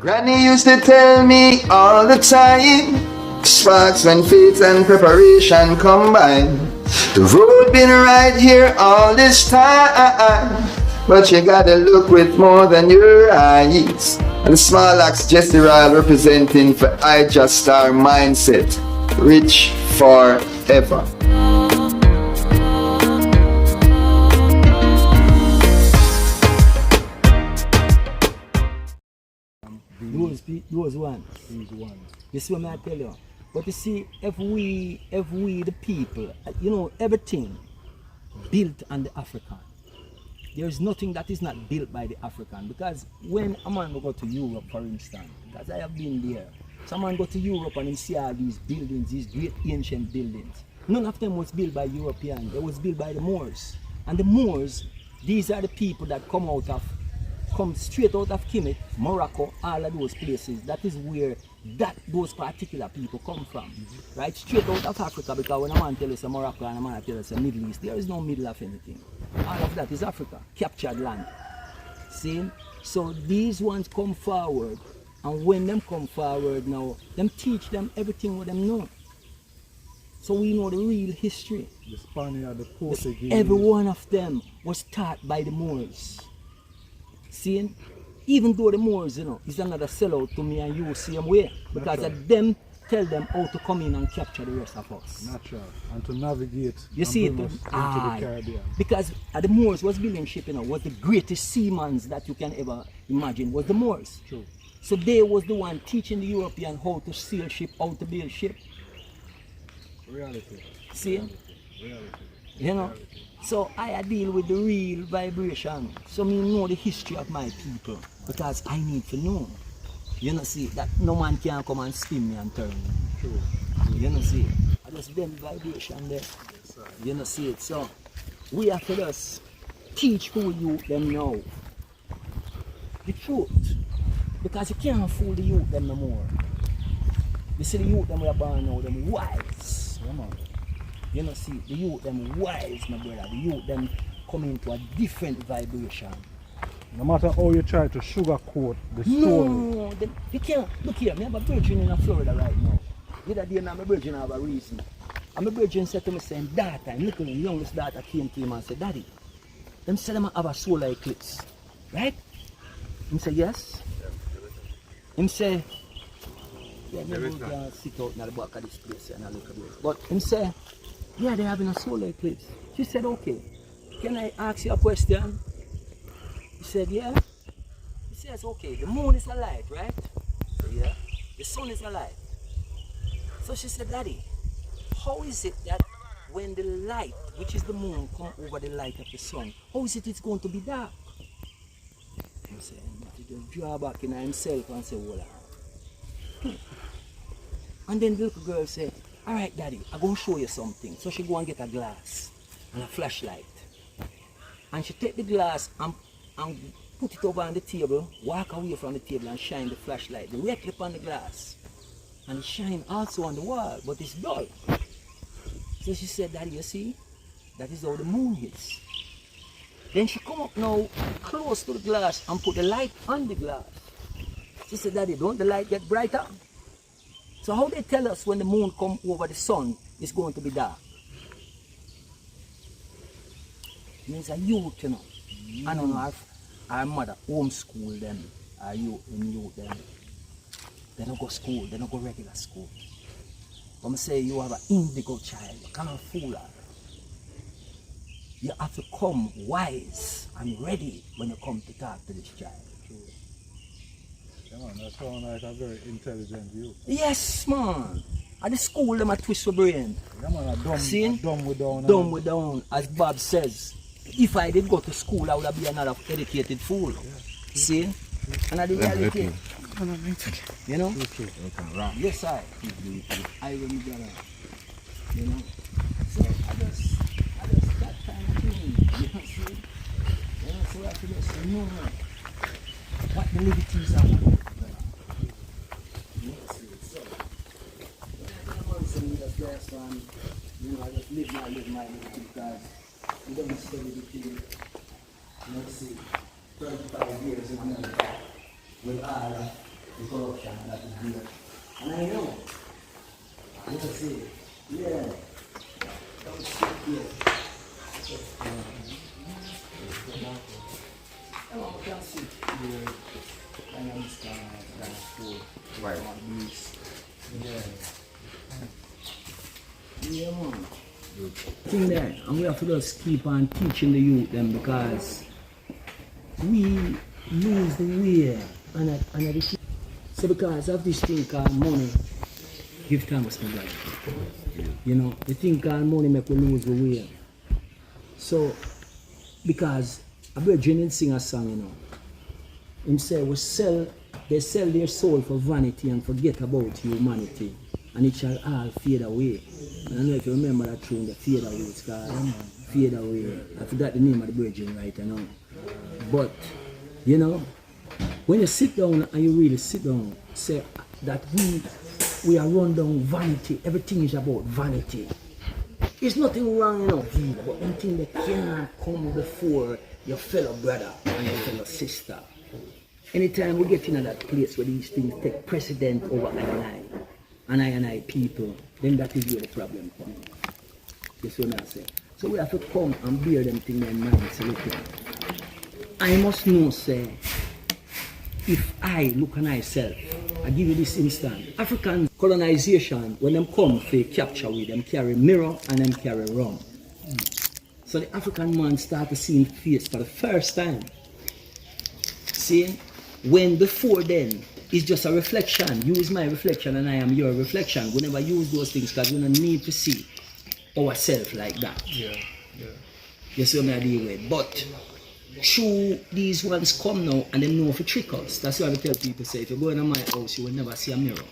Granny used to tell me all the time, sparks when faith and preparation combine. The road been right here all this time, but you gotta look with more than your eyes. And the small axe Jesse Ryle representing for IjahStars mindset, rich forever. Those ones. You see what I tell you? But you see, if we the people, you know, everything built on the African. There is nothing that is not built by the African. Because when a man go to Europe, for instance, because I have been there, someone go to Europe and you see all these buildings, these great ancient buildings. None of them was built by Europeans. They was built by the Moors. And the Moors, these are the people that come straight out of Kemet, Morocco, all of those places. That is where those particular people come from. Right? Straight out of Africa, because when a man tells us Morocco and a man tells us Middle East, there is no middle of anything. All of that is Africa, captured land. See? So these ones come forward, and when them come forward now, them teach them everything what them know. So we know the real history. The Spaniard, the Portuguese. Every one of them was taught by the Moors. See? Even though the Moors, you know, is another sellout to me and you same way. Because of them tell them how to come in and capture the rest of us. Natural. And to navigate you see bring us into the Caribbean. Because the Moors was building ship, you know, was the greatest seamen that you can ever imagine, was the Moors. True. So they was the one teaching the European how to sail ship, how to build ship. Reality. See? Reality. You know? So I deal with the real vibration. So me know the history of my people. Because I need to know. You know, see, that no man can come and spin me and turn me. True. You know, see, I just them vibration there. Yes, you know, see it. So we have to just teach who you them know the truth. Because you can't fool the youth them no more. You see the youth them we are born now, them wise. Yeah, man. You know, see, the youth them wise, my brother. The youth them come into a different vibration. No matter how you try to sugarcoat the story. No, you can't. Look here, I have a virgin in Florida right now. The other day, my virgin have a reason. And my virgin said to me, saying, daughter, little youngest daughter came to him and said, Daddy, them said them have a solar eclipse. Right? Him say, yes. Him say, yeah, maybe we can sit out in the back of this place and look at this. But him say, yeah, they're having a solar eclipse. She said, okay, can I ask you a question? He said, yeah. He says, okay, the moon is a light, right? So, yeah. The sun is a light. So she said, Daddy, how is it that when the light, which is the moon, come over the light of the sun, how is it it's going to be dark? He said, he just draw back in himself and say, well, and then the little girl said, all right, Daddy, I'm going to show you something. So she go and get a glass and a flashlight. And she take the glass and put it over on the table, walk away from the table and shine the flashlight directly upon the glass. And it shine also on the wall, but it's dull. So she said, Daddy, you see, that is how the moon is. Then she come up now, close to the glass and put the light on the glass. She said, Daddy, don't the light get brighter? So how they tell us when the moon come over the sun, it's going to be dark? It means a youth, you know. I don't know if our mother homeschool them, our youth them. They don't go school, they don't go regular school. But I say you have an indigo child, you can't fool her. You have to come wise and ready when you come to talk to this child. Yeah, man, that sounds like a very intelligent youth. Yes, man. At the school, them a twist your brain. Yeah, man, dumb with down. Dumb with down, as Bob says. If I did go to school, I would have been another educated fool. Yeah. See? And I the reality. You know? Yes, I will be there. You know? So I just that kind of thing. You know, see? You know, so I have to just know what the liberties are. You know, see? So, you know, I just live my life because we don't study the thing. Let's see, 35 years in America with all the corruption that is there. And I know, you can see, yeah, that was sick here. I can see here, I understand that food, Right. yeah. Yeah, man. Thing there, and we have to just keep on teaching the youth them because we lose the way and so because of this thing called money, give thanks my brother. You know, the thing called money make we lose the way. So because a virgin sing a song, you know. Him say they sell their soul for vanity and forget about humanity. And it shall all fade away. And I don't know if you remember that tune, the fade away, it's called Fade Away. I forgot the name of the virgin right now. But, you know, when you sit down and you really sit down, say that we are run down vanity, everything is about vanity. There's nothing wrong, you know, but anything that cannot come before your fellow brother and your fellow sister. Anytime we get into that place where these things take precedent over and I people, then that is where the problem comes. You see what I say? So we have to come and bear them things in mind. So look here. I must know, say, if I look at myself, I give you this instant. African colonization, when them come for capture with them carry mirror and them carry rum. So the African man start to see his face for the first time. See, when before then, it's just a reflection. You is my reflection and I am your reflection. We never use those things because we don't need to see ourselves like that. Yeah. You see what I deal with? But through these ones come now and they know if you trick us. That's why I tell people, say, if you go into my house, you will never see a mirror.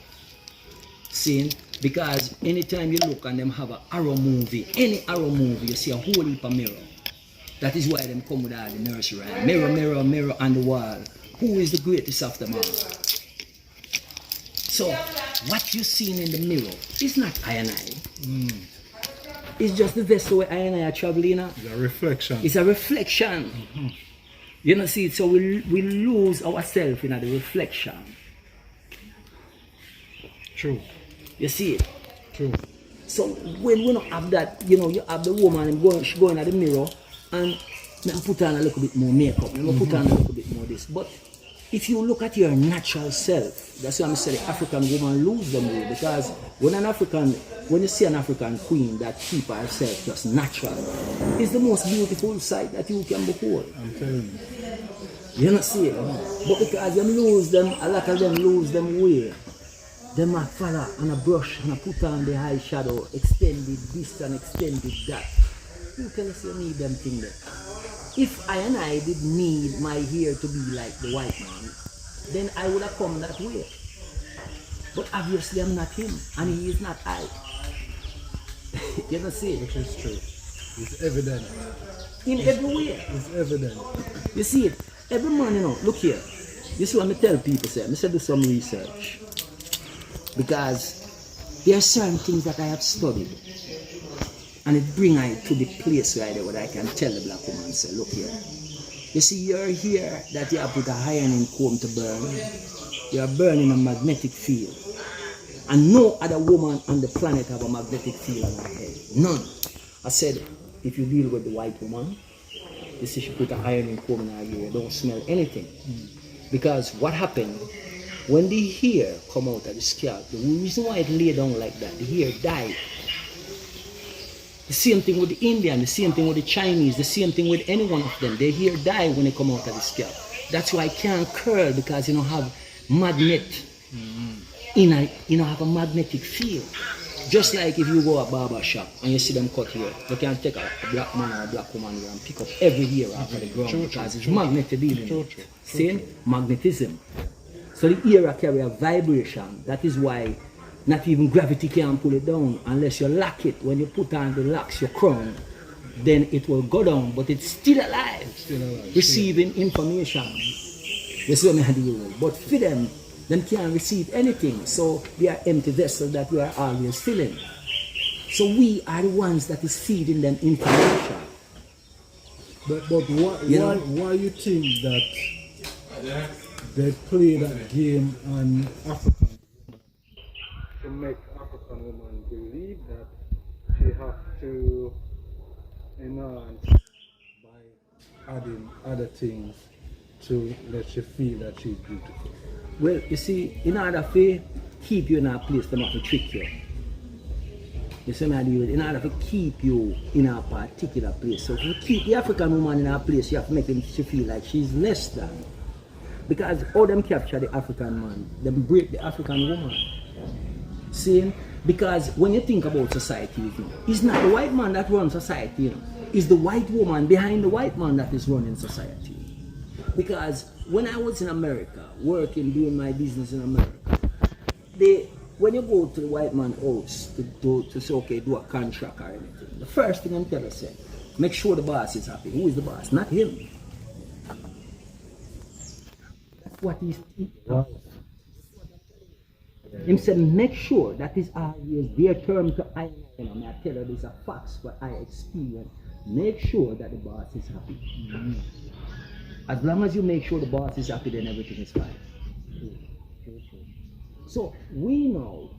See? Because anytime you look and them have an arrow movie, any arrow movie, you see a whole heap of mirror. That is why them come with all the nursery rhyme. Mirror, mirror, mirror on the wall. Who is the greatest of them all? So, what you seen in the mirror is not I and I. It's just the vessel where I and I are traveling. It's a reflection. It's a reflection. You know, see, so we lose ourselves in the reflection. True. You see it? True. So when we don't have that, you know, you have the woman and she going at the mirror and put on a little bit more makeup, put on a little bit more this. But if you look at your natural self, that's why I'm saying the African woman lose them way, because when you see an African queen that keep herself just natural, it's the most beautiful sight that you can behold. I'm telling you. You know see it? But because them lose them, a lot of them lose them way. Them a follow and a brush and a put on the eyeshadow, extended this and extended that. You tell us you need them thing there. If I and I did need my hair to be like the white man, then I would have come that way. But obviously I'm not him, and he is not I. You know see? Which is true. It's evident. In every way. It's evident. You see it? Every man, you know, look here. You see what I tell people, say, I do some research. Because there are certain things that I have studied. And it brings I to the place right there where I can tell the black woman, say, look here. You see, you're here that you have put a ironing comb to burn. You are burning a magnetic field. And no other woman on the planet have a magnetic field on her head. None. I said, if you deal with the white woman, you see she put an ironing comb in her hair, you don't smell anything. Because what happened, when the hair come out of the scalp, the reason why it lay down like that, the hair died. The same thing with the Indian, the same thing with the Chinese, the same thing with any one of them. Their hair die when they come out of the scalp. That's why I can't curl, because you don't have magnet have a magnetic field. Just like if you go to a barber shop and you see them cut hair, you can take a black man or a black woman here and pick up every hair off of the ground, because it's magnetic dealing. See? Magnetism. So the ear carry a vibration. That is why not even gravity can pull it down unless you lock it. When you put on the locks, your crown, then it will go down, but it's still alive, receiving information. That's what I deal with. But for them can't receive anything. So they are empty vessels that we are always filling. So we are the ones that is feeding them information. But why you think that they play that game on African women to make African women believe that she have to enhance by adding other things to let you feel that she's beautiful. Well, you see, in order to keep you in a place, they have to trick you. You see what I do? In order to keep you in a particular place. So to keep the African woman in a place, you have to make them feel like she's less than. Because all them capture the African man, them break the African woman. See? Because when you think about society, you know, it's not the white man that runs society, you know. It's the white woman behind the white man that is running society. Because when I was in America, working, doing my business in America, when you go to the white man's house to say, okay, do a contract or anything, the first thing I'm telling you, say, make sure the boss is happy. Who is the boss? Not him. That's what he's Wow. Him said, make sure that is always their term to I. You know, I tell you, these are facts, what I experience. Make sure that the boss is happy. Mm-hmm. As long as you make sure the boss is happy, then everything is fine. So we now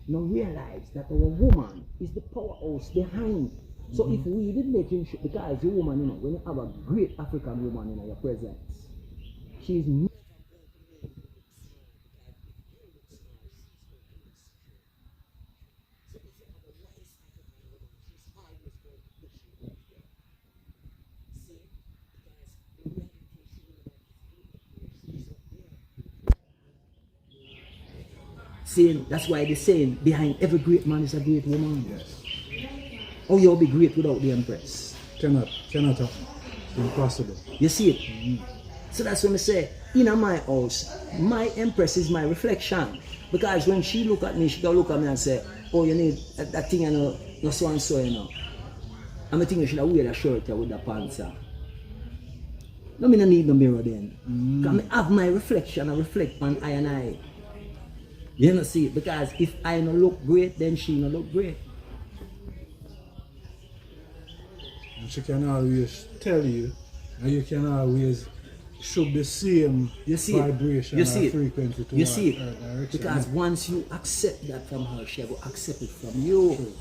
realize that our woman is the powerhouse behind. So if we didn't make sure, because your woman, you know, when you have a great African woman in your presence, she's saying, that's why they're saying behind every great man is a great woman. Yes. Oh, you'll be great without the Empress. Cannot happen. Impossible. You see it? Mm-hmm. So that's when I say, in my house, my Empress is my reflection. Because when she look at me, she can look at me and say, oh, you need that thing, you know, so and so, you know. And I think you should have wear a shirt with the pants. No, I don't need no mirror then. Because I have my reflection, I reflect on I and I. You know, see it? Because if I no look great, then she no look great. And she can always tell you, and you can always should be same vibration or frequency to you see it? Her direction. Because once you accept that from her, she will accept it from you. True.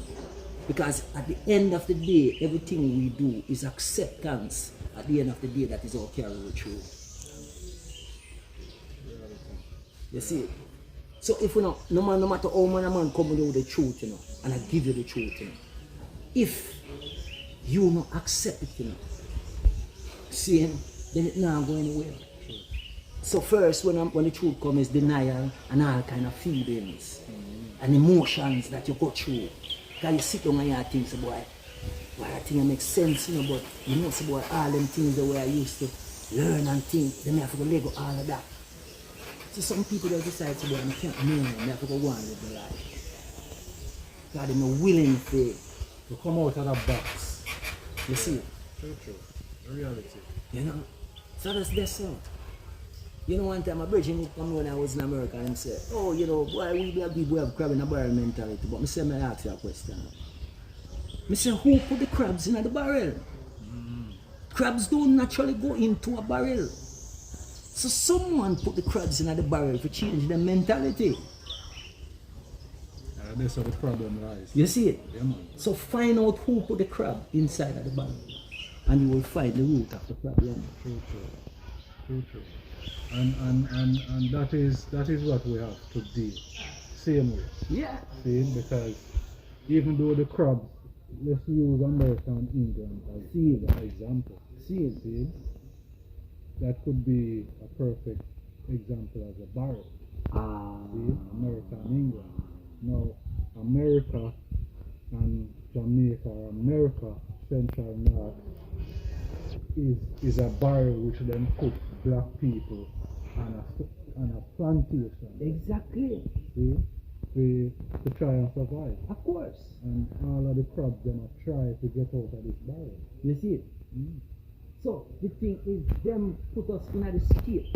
Because at the end of the day, everything we do is acceptance. At the end of the day, that is all carry through. You see it? So if we no matter how man come with the truth, you know, and I give you the truth, you know, if you not accept it, you know, see, then it not go anywhere. So first, when the truth comes, is denial and all kind of feelings and emotions that you go through. Because you sit down and you think, so boy, that thing makes sense, you know, but you know, so boy, all them things the way I used to learn and think, then I have to let go all of that. So some people that decide to go and can't know, they have to go on with their life. God, they're not willing to come out of that box. You see? True. The reality. You know? So that's so. You know, one time a bridge would come when I was in America and say, oh, you know, boy, we black people have crab in a barrel mentality. But I say, I ask you a question. I say, who put the crabs in the barrel? Crabs don't naturally go into a barrel. So someone put the crabs in the barrel to change their mentality. That's how the problem lies. You see it? Yeah, man. So find out who put the crab inside of the barrel. And you will find the root of the problem. True. And that is what we have to do. Same way. Yeah. See, because even though the crabs, let's use America and England as an example. See, that could be a perfect example as a barrel. See, America and England. Now, America and Jamaica, or America, Central North, is a barrel which then put black people on a plantation. Exactly. See, to try and survive. Of course. And all of the crabs then try to get out of this barrel. You see it? So the thing is, them put us in the state.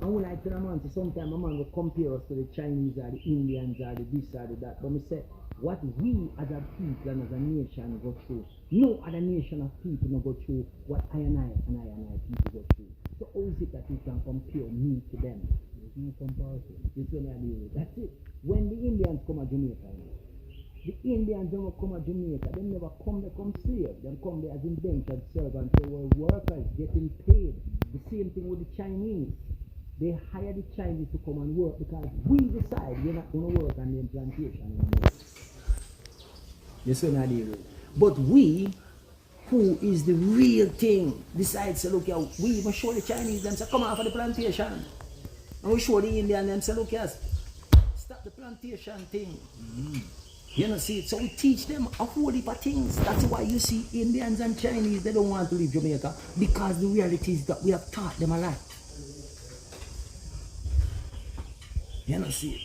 And when I tell a man, sometimes a man will compare us to the Chinese or the Indians or the this or the that. But I say, what we as a people and as a nation go through, no other nation of people no go through what I and I people go through. So how is it that you can compare me to them? There's no comparison. You see what I mean? That's it. When the Indians come to Jamaica, the Indians don't come to Jamaica, they never come, they come slave. They come there as indentured servants. They were workers getting paid. The same thing with the Chinese. They hire the Chinese to come and work because we decide we're not going to work on the plantation anymore. You see what I mean? But we, who is the real thing, decides to look at, we even show the Chinese them say come off of the plantation. And we show the Indian them say look at, stop the plantation thing. You know, see, so we teach them a whole heap of things. That's why you see Indians and Chinese, they don't want to leave Jamaica because the reality is that we have taught them a lot. You know, see,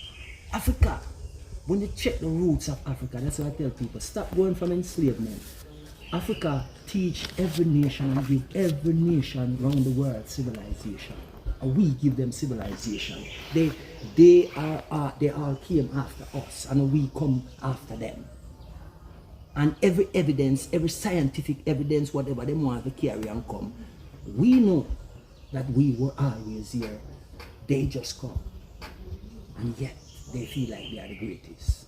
Africa, when you check the roots of Africa, that's what I tell people, stop going from enslavement. Africa teach every nation and give every nation around the world civilization. And we give them civilization. They all came after us and we come after them. And every evidence, every scientific evidence, whatever they want to carry and come, we know that we were always here. They just come. And yet they feel like they are the greatest.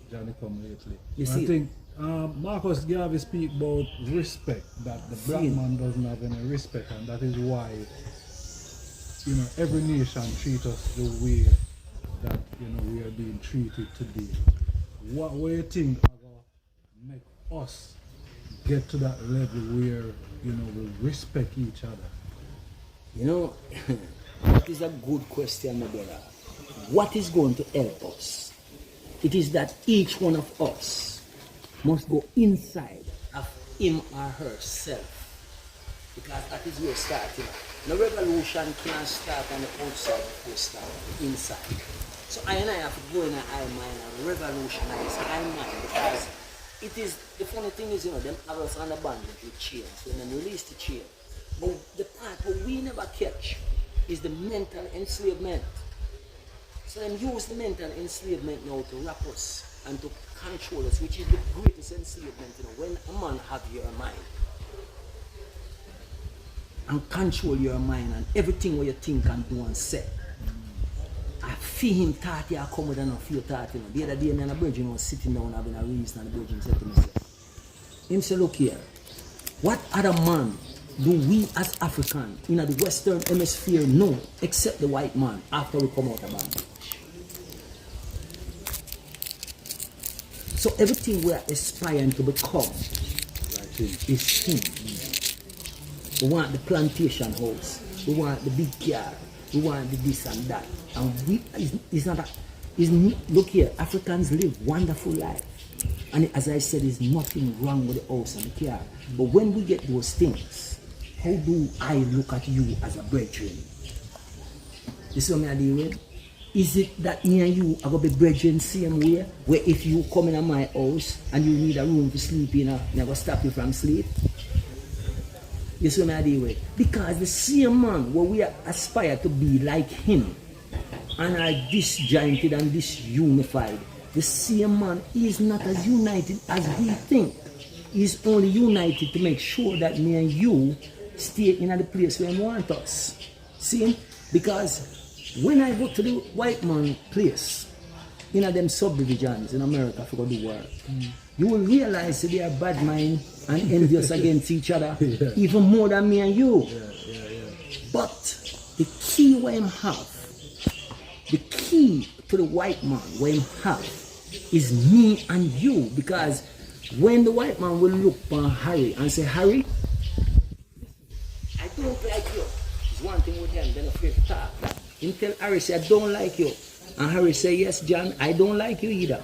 Johnny come lately. You I see, think Marcus Garvey speak about respect, that the black man doesn't have any respect, and that is why, you know, every nation treats us the way that, you know, we are being treated today. What do you think will make us get to that level where, you know, we respect each other? you know, that is a good question, my brother. What is going to help us? It is that each one of us must go inside of him or herself. Because that is where starting. The revolution can't start on the outside before start inside. So I and I have to go in our mind and revolutionize our mind, because it is, the funny thing is, you know, them have us on the bondage with chains, when they release the chain. But the part where we never catch is the mental enslavement. So then use the mental enslavement now to wrap us and to control us, which is the greatest enslavement, you know, when a man have your mind. And control your mind and everything what you think and do and say. I feel him 30, I come with enough feel 30. You know. The other day, me and a virgin was sitting down having a reason, and the virgin said to me, him say, look here, what other man do we as African in the Western Hemisphere know except the white man after we come out of bondage? So everything we are aspiring to become is him. We want the plantation house, we want the big car, we want the this and that. And we, it's not that, look here, Africans live wonderful life. And as I said, there's nothing wrong with the house and the car. But when we get those things, how do I look at you as a brethren? You see what I mean? Is it that me and you are going to be brethren same way? Where if you come in my house and you need a room to sleep in, I'm going to stop you from sleep? You see what I mean? Because the same man where we aspire to be like him and are disjointed and disunified, the same man is not as united as we think. He's only united to make sure that me and you stay in the place where he wants us. See? Because when I go to the white man place, in them subdivisions in America for the work, you will realize that they are bad mind and envious against each other, even more than me and you. But the key where him have, the key to the white man where him have, is me and you. Because when the white man will look on Harry and say, Harry, I don't like you. It's one thing with them, they're not afraid to talk. He tell Harry, say, I don't like you. And Harry say, yes, John, I don't like you either.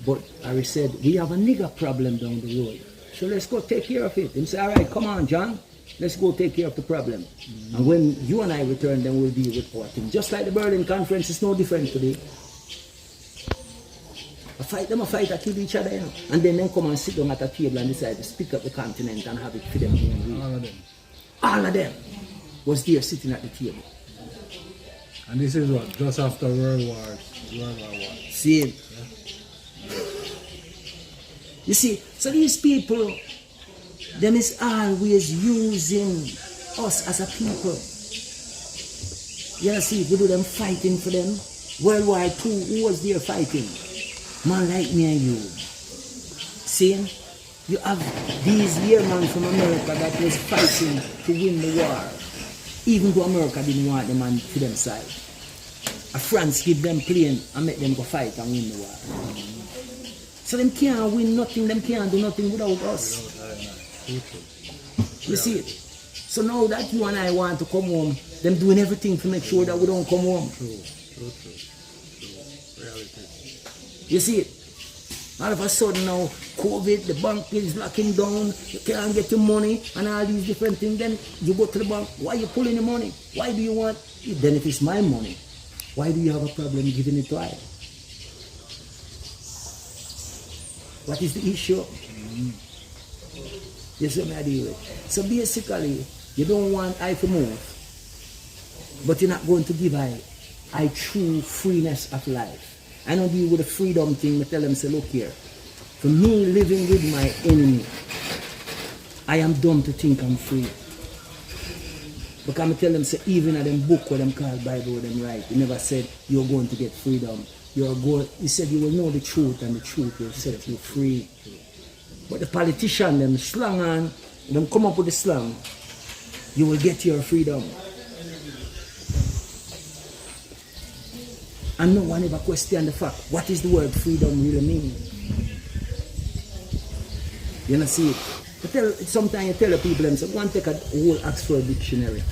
But Harry said, we have a nigger problem down the road. So let's go take care of it. He said, all right, come on, John. Let's go take care of the problem. And when you and I return, then we'll deal with our thing. Just like the Berlin Conference, it's no different today. A fight to kill each other, you know? And then they come and sit down at a table and decide to split up the continent and have it for them. All of them. All of them was there sitting at the table. And this is what? Just after World War I. Same. Yeah. You see, so these people, them is always using us as a people You see, we do them fighting for them. World War II, who was there fighting? Man like me and you. See? You have these yearmen from America that was fighting to win the war. Even though America didn't want them on to them side. A France give them plane and make them go fight and win the war. So them can't win nothing, them can't do nothing without us. You see it? So now that you and I want to come home, them doing everything to make sure that we don't come home. True. Reality. You see it? All of a sudden now, COVID, the bank is locking down, you can't get your money and all these different things. Then you go to the bank, why are you pulling the money? Why do you want it? Then if it's my money, why do you have a problem giving it to I? What is the issue? Yes, what I deal with. So basically, you don't want I to move, but you're not going to give I true freeness of life. I don't deal with the freedom thing. I tell them, say, look here, for me living with my enemy, I am dumb to think I'm free. Because I tell them, say, even at them book what them call Bible, them write, he never said you're going to get freedom. He said you will know the truth and the truth will set you free. But the politician, them slang on, them come up with the slang, you will get your freedom. And no one ever question the fact, what is the word freedom really mean? You know, see, sometimes you tell the people, them, so go and take a whole Oxford dictionary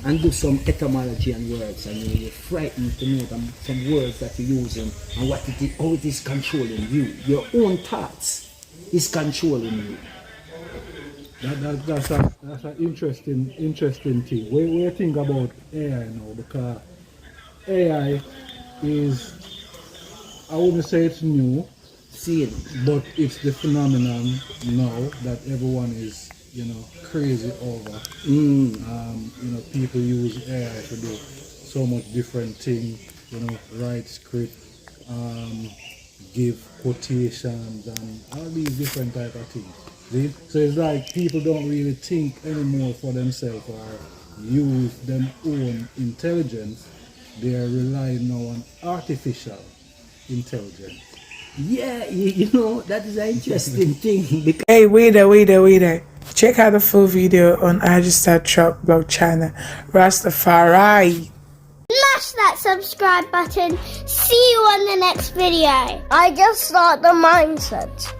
and do some etymology and words, and you're frightened to know some words that you're using and what it is, how it is controlling you. Your own thoughts is controlling you. That's an interesting thing. What do you think about AI now? Because AI is, I wouldn't say it's new, but it's the phenomenon now that everyone is, crazy over. People use AI to do so much different things, write script, give quotations and all these different type of things. See? So it's like people don't really think anymore for themselves or use their own intelligence. They are relying now on artificial intelligence. Yeah, that is an interesting thing. Because Hey, wait there. Check out the full video on IjahStars Trod blog channel. Rastafari. Smash that subscribe button. See you on the next video. I just start the mindset.